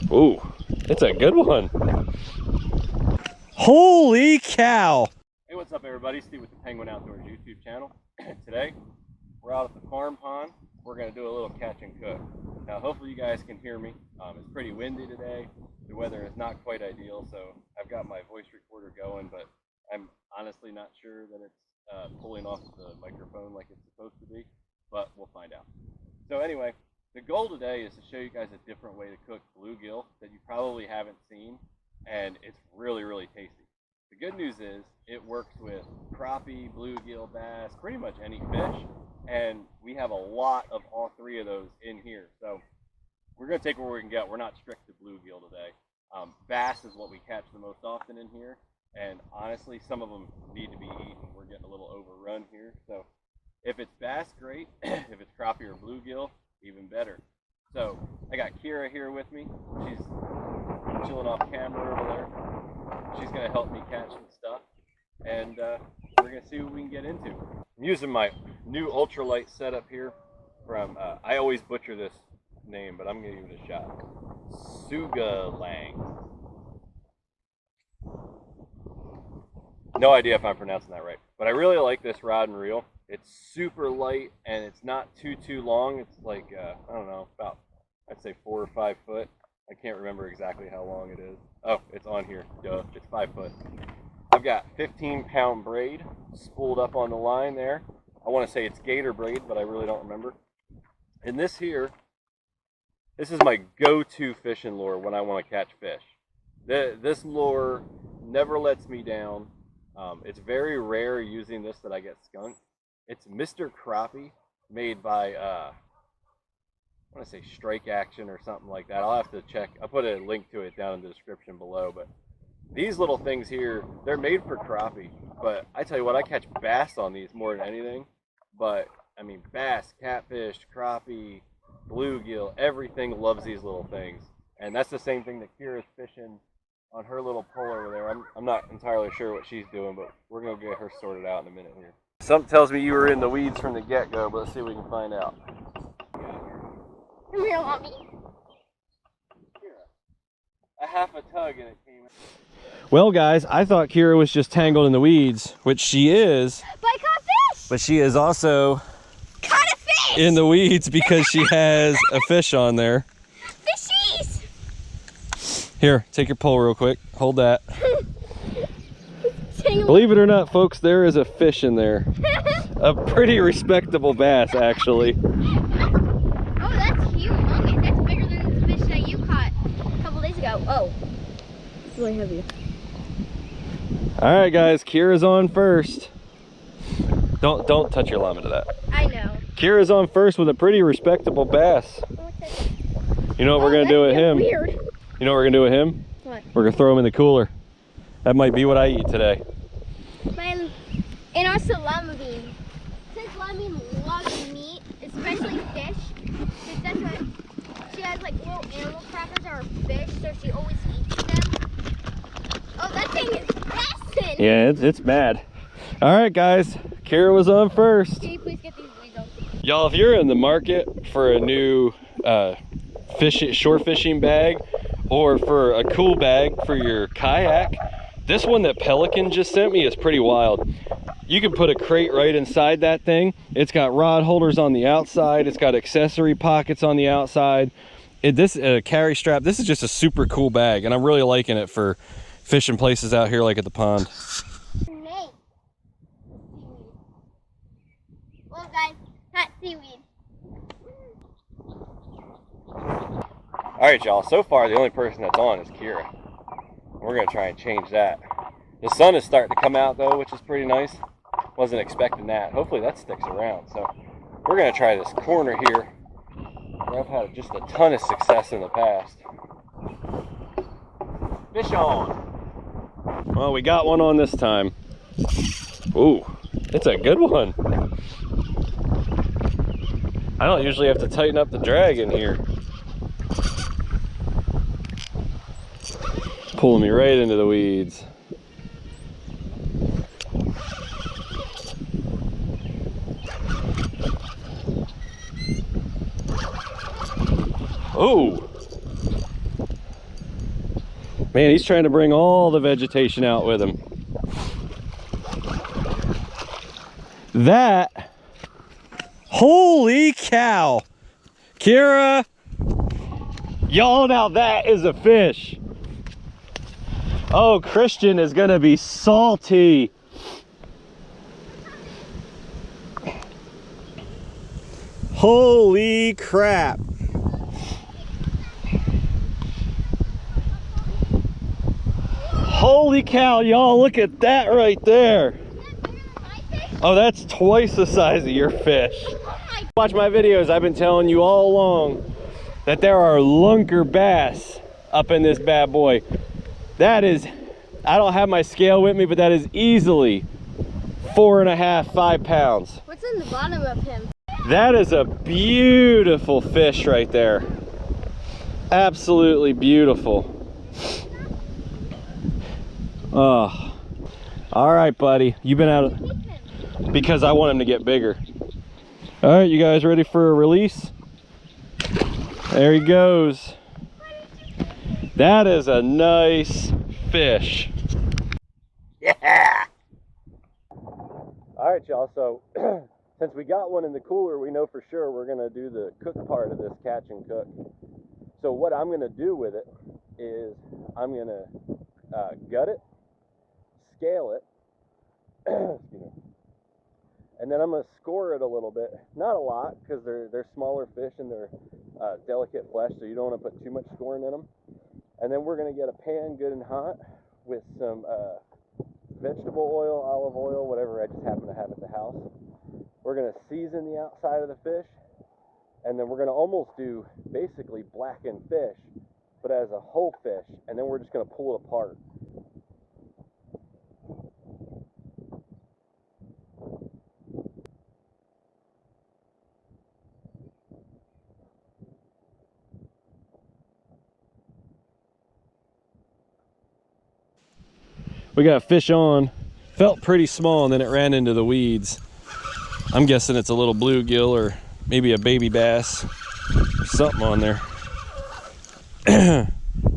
Ooh, it's a good one. Holy cow. Hey, what's up everybody? Steve with the Penguin Outdoors YouTube channel. Today, we're out at the farm pond. We're gonna do a little catch and cook. Now, hopefully you guys can hear me. It's pretty windy today. The weather is not quite ideal, so I've got my voice recorder going, but I'm honestly not sure that it's pulling off the microphone like it's supposed to be, but we'll find out. So anyway, the goal today is to show you guys a different way to cook bluegill that you probably haven't seen, and it's really, really tasty. The good news is it works with crappie, bluegill, bass, pretty much any fish, and we have a lot of all three of those in here. So we're going to take what we can get. We're not strict to bluegill today. Bass is what we catch the most often in here, and honestly, some of them need to be eaten. We're getting a little overrun here. So if it's bass, great. If it's crappie or bluegill, even better. So I got Kira here with me. She's chilling off camera over there. She's going to help me catch some stuff, and we're going to see what we can get into. I'm using my new ultralight setup here from, I always butcher this name, but I'm going to give it a shot. Sugalang. No idea if I'm pronouncing that right, but I really like this rod and reel. It's super light and it's not too long. It's like, I don't know, about, I'd say 4 or 5 foot. I can't remember exactly how long it is. Oh, it's on here. Duh, it's 5 foot. I've got 15-pound braid spooled up on the line there. I want to say it's gator braid, but I really don't remember. And this here, this is my go-to fishing lure when I want to catch fish. This lure never lets me down. It's very rare using this that I get skunked. It's Mr. Crappie, made by, I want to say Strike Action or something like that. I'll have to check. I'll put a link to it down in the description below. But these little things here, they're made for crappie. But I tell you what, I catch bass on these more than anything. But, I mean, bass, catfish, crappie, bluegill, everything loves these little things. And that's the same thing that Kira's fishing on her little pole over there. I'm not entirely sure what she's doing, but we're going to get her sorted out in a minute here. Something tells me you were in the weeds from the get-go, but let's see if we can find out. Come here, Mommy. A half a tug and it came in. Well, guys, I thought Kira was just tangled in the weeds, which she is. But I caught fish! But she is also caught a fish! In the weeds because she has a fish on there. Fishies! Here, take your pole real quick. Hold that. Believe it or not, folks, there is a fish in there. A pretty respectable bass, actually. Oh, that's humongous. That's bigger than the fish that you caught a couple days ago. Oh, it's really heavy. All right, guys, Kira's on first. Don't touch your llama to that. I know. Kira's on first with a pretty respectable bass. You know what we're gonna do with him? Weird. You know what we're gonna do with him? What? We're gonna throw him in the cooler. That might be what I eat today. And also llama bean. Since llama bean loves meat, especially fish, because that's what she has, like little animal crackers that are fish, so she always eats them. Oh, that thing is messing! Yeah, it's mad. All right, guys, Kira was on first. Can you please get these weeds off? Y'all, if you're in the market for a new shore fishing bag or for a cool bag for your kayak, this one that Pelican just sent me is pretty wild. You can put a crate right inside that thing. It's got rod holders on the outside. It's got accessory pockets on the outside. This carry strap, this is just a super cool bag, and I'm really liking it for fishing places out here like at the pond. Well, guys, not seaweed. All right, y'all, so far the only person that's on is Kira. We're gonna try and change that. The sun is starting to come out though, which is pretty nice. Wasn't expecting that. Hopefully that sticks around. So we're gonna try this corner here, where I've had just a ton of success in the past. Fish on. Well, we got one on this time. Ooh, it's a good one. I don't usually have to tighten up the drag in here. Pulling me right into the weeds. Oh, Man, he's trying to bring all the vegetation out with him. That, holy cow. Kira, y'all, now that is a fish. Oh, Christian is gonna be salty. Holy crap. Holy cow, y'all, look at that right there. Oh, that's twice the size of your fish. Watch my videos, I've been telling you all along that there are lunker bass up in this bad boy. That is, I don't have my scale with me, but that is easily 4.5, 5 pounds. What's in the bottom of him? That is a beautiful fish right there. Absolutely beautiful. Oh, all right, buddy. You've been out of, because I want him to get bigger. All right, you guys ready for a release? There he goes. That is a nice fish. Yeah. All right, y'all. So since we got one in the cooler, we know for sure we're gonna do the cook part of this catch and cook. So what I'm gonna do with it is I'm gonna gut it, scale it, excuse me, and then I'm gonna score it a little bit. Not a lot, because they're smaller fish and they're delicate flesh, so you don't want to put too much scoring in them. And then we're gonna get a pan good and hot with some vegetable oil, olive oil, whatever I just happen to have at the house. We're gonna season the outside of the fish, and then we're gonna almost do basically blackened fish, but as a whole fish, and then we're just gonna pull it apart. We got fish on, felt pretty small, and then it ran into the weeds. I'm guessing it's a little bluegill or maybe a baby bass, something on there.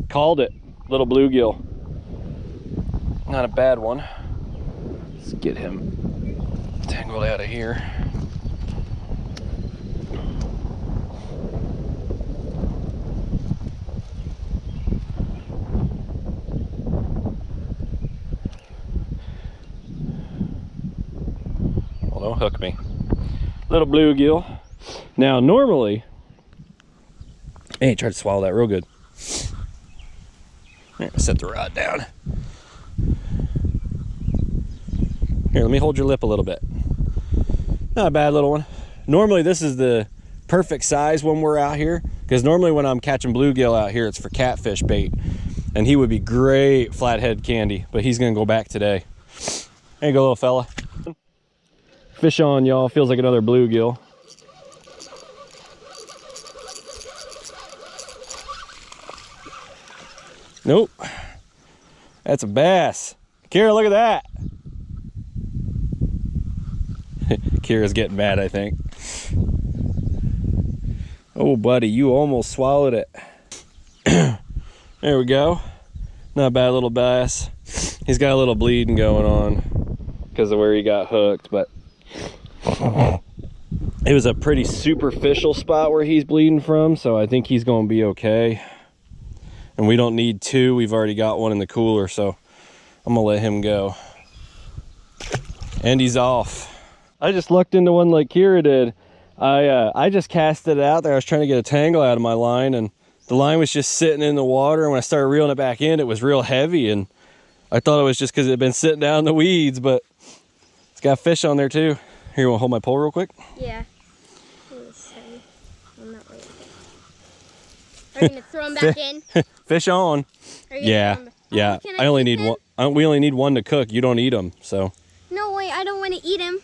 Called it, little bluegill. Not a bad one. Let's get him tangled out of here. Don't hook me. Little bluegill. Now normally, hey, try to swallow that real good. Here, set the rod down. Here, let me hold your lip a little bit. Not a bad little one. Normally this is the perfect size when we're out here, because normally when I'm catching bluegill out here, it's for catfish bait, and he would be great flathead candy, but he's gonna go back today. There you go, little fella. Fish on, y'all. Feels like another bluegill. Nope. That's a bass. Kira, look at that. Kira's getting mad, I think. Oh, buddy, you almost swallowed it. There we go. Not a bad little bass. He's got a little bleeding going on because of where he got hooked, but it was a pretty superficial spot where he's bleeding from, so I think he's going to be okay. And we don't need two. We've already got one in the cooler, so I'm going to let him go. And he's off. I just lucked into one like Kira did. I just cast it out there. I was trying to get a tangle out of my line, and the line was just sitting in the water, and when I started reeling it back in, it was real heavy, and I thought it was just because it had been sitting down in the weeds, but it's got fish on there too. Here, you want to hold my pole real quick? Yeah. I'm not ready. Are you going to throw him back in? Fish on. Yeah. Yeah. I only need one. We only need one to cook. You don't eat them, so. No, wait. I don't want to eat him.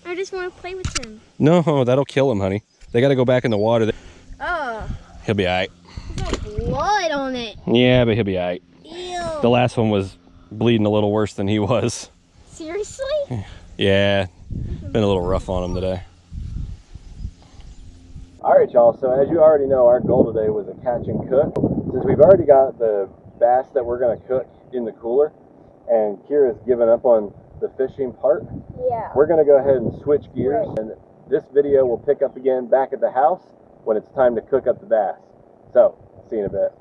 I just want to play with him. No, that'll kill him, honey. They got to go back in the water. Oh. He'll be all right. There's blood on it. Yeah, but he'll be all right. Ew. The last one was bleeding a little worse than he was. Seriously? Yeah. Been a little rough on him today. All right, y'all. So as you already know, our goal today was a catch and cook. Since we've already got the bass that we're gonna cook in the cooler, and Kira's given up on the fishing part. Yeah. We're gonna go ahead and switch gears, and this video will pick up again back at the house when it's time to cook up the bass. So, see you in a bit.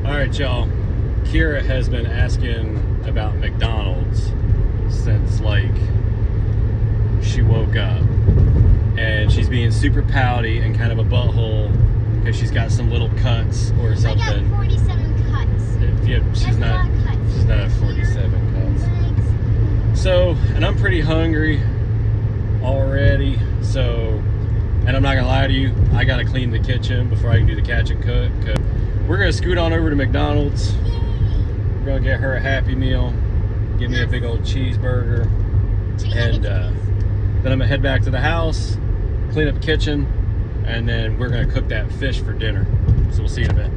All right, y'all. Kira has been asking about McDonald's since like she woke up, and she's being super pouty and kind of a butthole because she's got some little cuts or something. I got 47 cuts. Yeah, she's not at 47 cuts. So, and I'm pretty hungry already, so, and I'm not gonna lie to you, I gotta clean the kitchen before I can do the catch and cook. We're gonna scoot on over to McDonald's. We're gonna get her a Happy Meal, give me a big old cheeseburger, and then I'm gonna head back to the house, clean up the kitchen, and then we're gonna cook that fish for dinner. So we'll see you in a bit.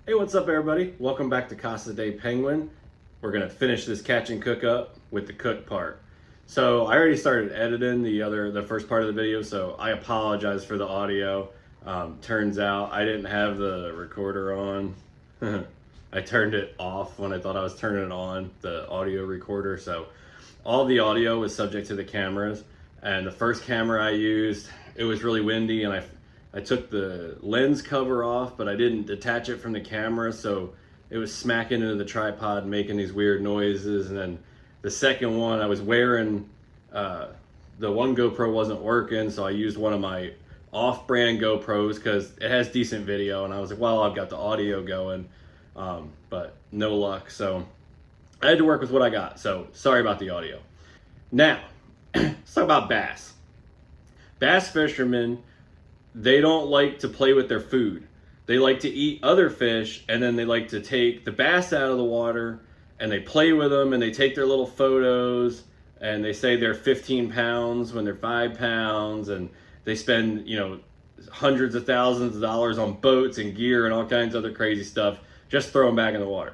Hey, what's up everybody? Welcome back to Casa de Penguin. We're gonna finish this catch and cook up with the cook part. So I already started editing the first part of the video, so I apologize for the audio. Turns out I didn't have the recorder on. I turned it off when I thought I was turning it on, the audio recorder. So all the audio was subject to the cameras. And the first camera I used, it was really windy, and I took the lens cover off, but I didn't detach it from the camera. So it was smacking into the tripod and making these weird noises. And then the second one, I was wearing, the one GoPro wasn't working, so I used one of my off-brand GoPros because it has decent video, and I was like, well, I've got the audio going, but no luck. So I had to work with what I got, so sorry about the audio. Now, let's talk about bass. Bass fishermen, they don't like to play with their food. They like to eat other fish, and then they like to take the bass out of the water, and they play with them, and they take their little photos, and they say they're 15 pounds when they're 5 pounds, and they spend, you know, hundreds of thousands of dollars on boats and gear and all kinds of other crazy stuff, just throw them back in the water.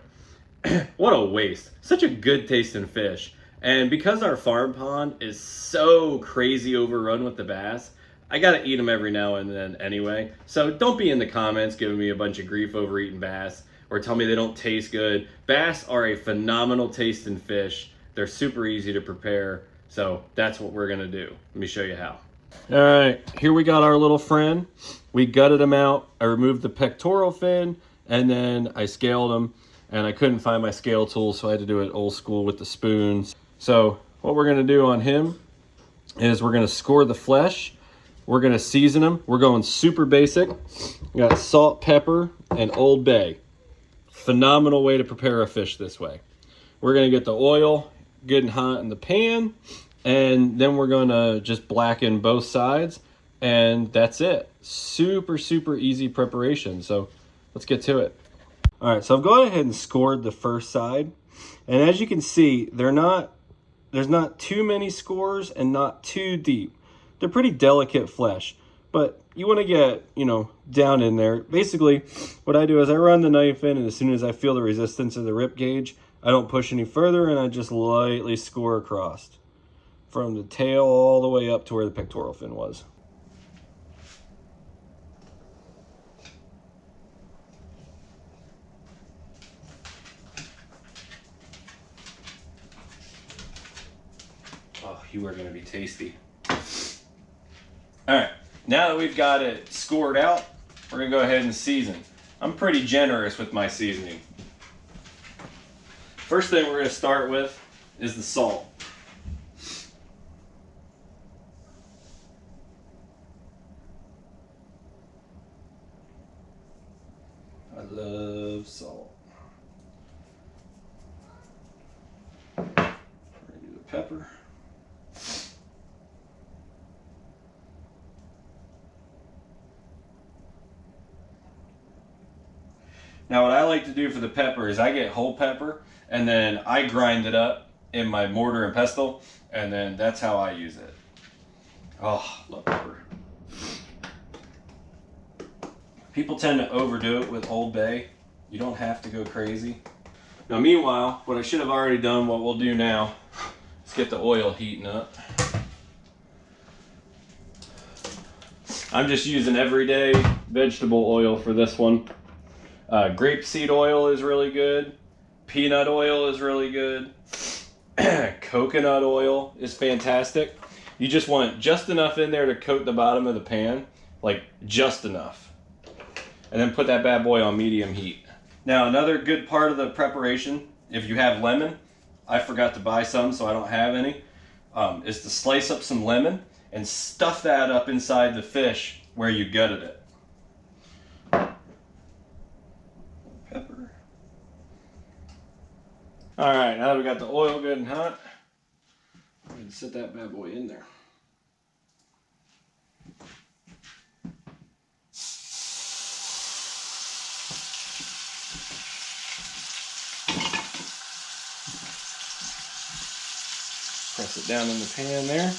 What a waste. Such a good tasting fish. And because our farm pond is so crazy overrun with the bass, I gotta eat them every now and then anyway. So don't be in the comments giving me a bunch of grief over eating bass, or tell me they don't taste good. Bass are a phenomenal tasting fish. They're super easy to prepare. So that's what we're gonna do. Let me show you how. All right, here we got our little friend. We gutted him out. I removed the pectoral fin, and then I scaled him, and I couldn't find my scale tool, so I had to do it old school with the spoons. So what we're gonna do on him is we're gonna score the flesh. We're gonna season him. We're going super basic. We got salt, pepper, and Old Bay. Phenomenal way to prepare a fish this way. We're gonna get the oil good and hot in the pan, and then we're gonna just blacken both sides, and that's it. Super, super easy preparation. So let's get to it. All right, so I've gone ahead and scored the first side, and as you can see, there's not too many scores and not too deep. They're pretty delicate flesh, but you want to get, you know, down in there. Basically, what I do is I run the knife in, and as soon as I feel the resistance of the rib cage, I don't push any further, and I just lightly score across from the tail all the way up to where the pectoral fin was. Oh, you are going to be tasty. All right, now that we've got it scored out, we're going to go ahead and season. I'm pretty generous with my seasoning. First thing we're going to start with is the salt. I love salt. We're going to do the pepper. Now what I like to do for the pepper is I get whole pepper, and then I grind it up in my mortar and pestle, and then that's how I use it. Oh, love pepper. People tend to overdo it with Old Bay. You don't have to go crazy. Now meanwhile, what I should have already done, what we'll do now, is get the oil heating up. I'm just using everyday vegetable oil for this one. Grapeseed oil is really good. Peanut oil is really good. Coconut oil is fantastic. You just want just enough in there to coat the bottom of the pan, like just enough. And then put that bad boy on medium heat. Now another good part of the preparation, if you have lemon, I forgot to buy some so I don't have any, is to slice up some lemon and stuff that up inside the fish where you gutted it. Pepper. Alright, now that we got the oil good and hot, I'm going to set that bad boy in there. Press it down in the pan there.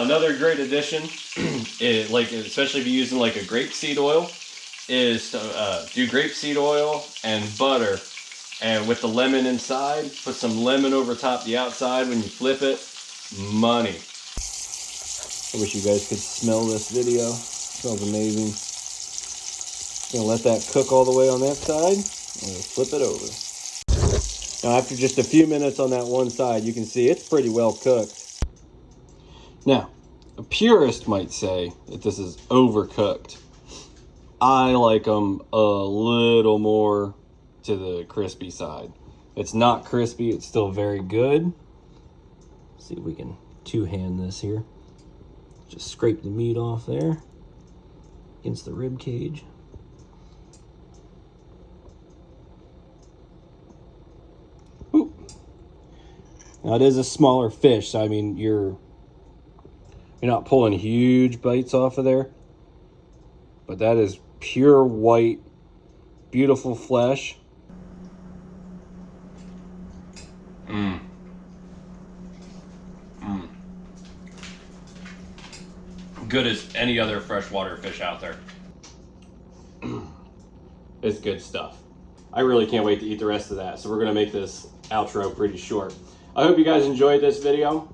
Another great addition, especially if you're using like a grapeseed oil, is to do grapeseed oil and butter, and with the lemon inside, put some lemon over top the outside when you flip it. Money. I wish you guys could smell this video. It smells amazing. Gonna let that cook all the way on that side and we'll flip it over. Now after just a few minutes on that one side, you can see it's pretty well cooked. Now, a purist might say that this is overcooked. I like them a little more to the crispy side. It's not crispy, it's still very good. Let's see if we can two-hand this here. Just scrape the meat off there against the rib cage. Ooh. Now it is a smaller fish, so I mean you're not pulling huge bites off of there, but that is pure white, beautiful flesh. Good as any other freshwater fish out there. It's good stuff. I really can't wait to eat the rest of that, so we're gonna make this outro pretty short. I hope you guys enjoyed this video.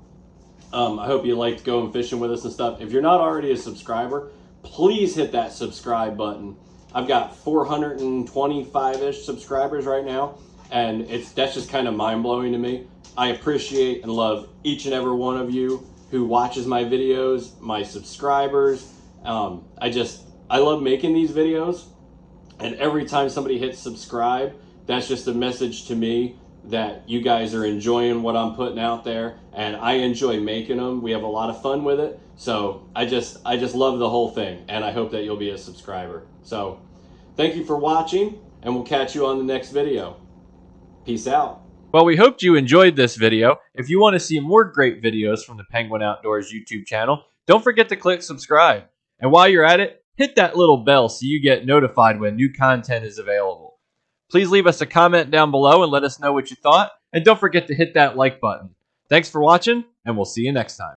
I hope you liked going fishing with us and stuff. If you're not already a subscriber, please hit that subscribe button. I've got 425-ish subscribers right now, and that's just kind of mind-blowing to me. I appreciate and love each and every one of you who watches my videos, my subscribers. I love making these videos, and every time somebody hits subscribe, that's just a message to me that you guys are enjoying what I'm putting out there, and I enjoy making them. We have a lot of fun with it, so I just love the whole thing, and I hope that you'll be a subscriber. So thank you for watching, and we'll catch you on the next video. Peace out. Well, we hoped you enjoyed this video. If you want to see more great videos from the Penguin Outdoors YouTube channel, don't forget to click subscribe. And while you're at it, hit that little bell so you get notified when new content is available. Please leave us a comment down below and let us know what you thought. And don't forget to hit that like button. Thanks for watching, and we'll see you next time.